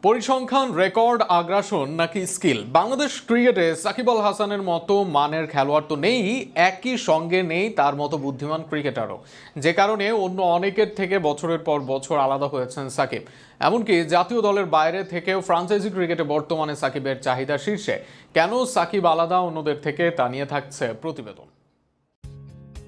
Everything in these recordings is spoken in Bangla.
পরিসংখ্যান, রেকর্ড, আগ্রাসন নাকি স্কিল? বাংলাদেশ ক্রিকেটে সাকিব আল হাসানের মতো মানের খেলোয়াড় তো নেই, একই সঙ্গে নেই তার মতো বুদ্ধিমান ক্রিকেটারও, যে কারণে অন্য অনেকের থেকে বছরের পর বছর আলাদা হয়েছেন সাকিব। এমনকি জাতীয় দলের বাইরে থেকেও ফ্রাঞ্চাইজি ক্রিকেটে বর্তমানে সাকিবের চাহিদা শীর্ষে। কেন সাকিব আলাদা অন্যদের থেকে, তা নিয়ে থাকছে প্রতিবেদন।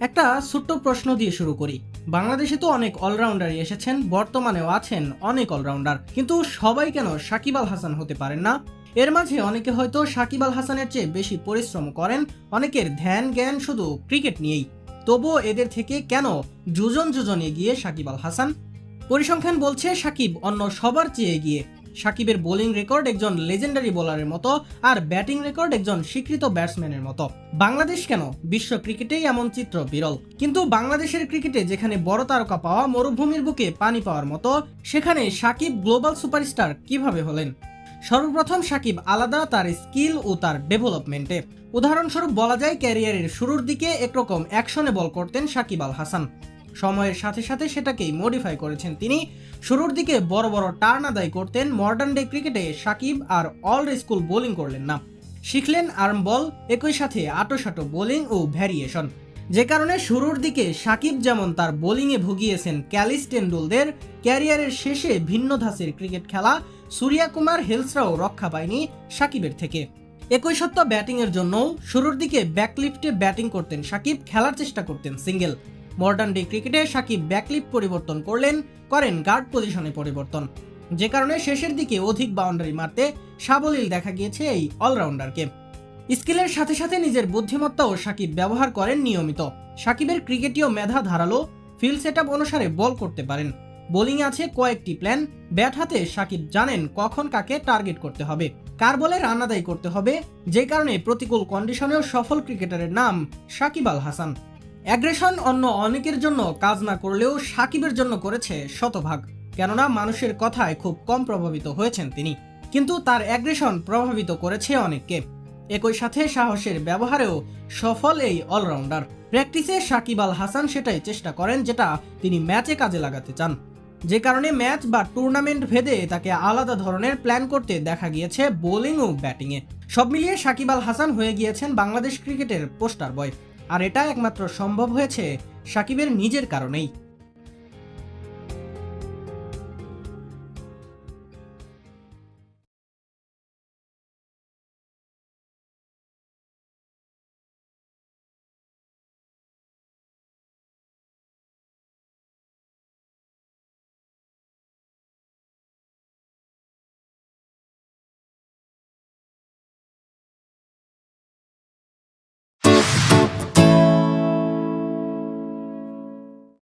একটা ছোট্ট প্রশ্ন দিয়ে শুরু করি। বাংলাদেশে তো অনেক অলরাউন্ডারই এসেছেন, বর্তমানেও আছেন অনেক অলরাউন্ডার, কিন্তু সবাই কেন সাকিব আল হাসান হতে পারেন না? এর মাঝে অনেকে হয়তো সাকিব আল হাসানের চেয়ে বেশি পরিশ্রম করেন, অনেকের ধ্যান জ্ঞান শুধু ক্রিকেট নিয়েই। তবুও এদের থেকে কেন যোজন এগিয়ে সাকিব আল হাসান? পরিসংখ্যান বলছে সাকিব অন্য সবার চেয়ে এগিয়ে। সাকিবের বোলিং রেকর্ড একজন লেজেন্ডারি বোলারের মতো, আর ব্যাটিং রেকর্ড একজন স্বীকৃত ব্যাটসম্যানের মতো। বাংলাদেশ কেন, বিশ্ব ক্রিকেটেই এমন চিত্র বিরল। কিন্তু বাংলাদেশের ক্রিকেটে যেখানে বড় তারকা পাওয়া মরুভূমির বুকে পানি পাওয়ার মতো, সেখানে সাকিব গ্লোবাল সুপারস্টার কিভাবে হলেন? সর্বপ্রথম সাকিব আলাদা তার স্কিল ও তার ডেভেলপমেন্টে। উদাহরণস্বরূপ বলা যায়, ক্যারিয়ারের শুরুর দিকে একরকম অ্যাকশনে বল করতেন সাকিব আল হাসান। সময়ের সাথে সাথে সেটাকেই মডিফাই করেছেন তিনি। শুরুর দিকে বড় বড় টার্ন আদায় করতেন। মডার্ন ডে ক্রিকেটে সাকিব আর অল্ড স্কুল বোলিং করলেন না, শিখলেন আর্ম বল, একই সাথে আটোসাটো বোলিং ও ভ্যারিয়েশন। যে কারণে শুরুর দিকে সাকিব যেমন তার বোলিংয়ে ভুগিয়েছেন ক্যালিস টেন্ডুলদের, ক্যারিয়ারের শেষে ভিন্ন ধাঁচের ক্রিকেট খেলা সূর্যা কুমার হেলসরাও রক্ষা পায়নি সাকিবের থেকে। একই সত্য ব্যাটিংয়ের জন্যও। শুরুর দিকে ব্যাকলিফটে ব্যাটিং করতেন সাকিব, খেলার চেষ্টা করতেন সিঙ্গেল। মডার্ন ডে ক্রিকেটে সাকিব ব্যাকলিফট পরিবর্তন করেন গার্ড পজিশনে পরিবর্তন, যে কারণে শেষের দিকে অধিক বাউন্ডারি মারতে সাবলীল দেখা গিয়েছে এই অলরাউন্ডারকে। স্কিলের সাথে সাথে নিজের বুদ্ধিমত্তাও সাকিব ব্যবহার করেন নিয়মিত। সাকিবের ক্রিকেটীয় মেধা ধারালো, ফিল্ড সেটআপ অনুসারে বল করতে পারেন। বোলিং আছে কয়েকটি প্ল্যান, ব্যাট হাতে সাকিব জানেন কখন কাকে টার্গেট করতে হবে, কার বলে রান আদায় করতে হবে, যে কারণে প্রতিকূল কন্ডিশনেও সফল ক্রিকেটারের নাম সাকিব আল হাসান। অ্যাগ্রেশন অন্য অনেকের জন্য কাজ না করলেও সাকিবের জন্য করেছে শতভাগ, কেননা মানুষের কথায় খুব কম প্রভাবিত হয়েছেন তিনি, কিন্তু তার অ্যাগ্রেশন প্রভাবিত করেছে অনেককে। একই সাথে সাহসের ব্যবহারেও সফল এই অলরাউন্ডার। প্র্যাকটিসে সাকিব আল হাসান সেটাই চেষ্টা করেন যেটা তিনি ম্যাচে কাজে লাগাতে চান, যে কারণে ম্যাচ বা টুর্নামেন্ট ভেদে তাকে আলাদা ধরনের প্ল্যান করতে দেখা গিয়েছে বোলিং ও ব্যাটিংয়ে। সব মিলিয়ে সাকিব আল হাসান হয়ে গিয়েছেন বাংলাদেশ ক্রিকেটের পোস্টার বয়, আর এটা একমাত্র সম্ভব হয়েছে সাকিবের নিজের কারণেই।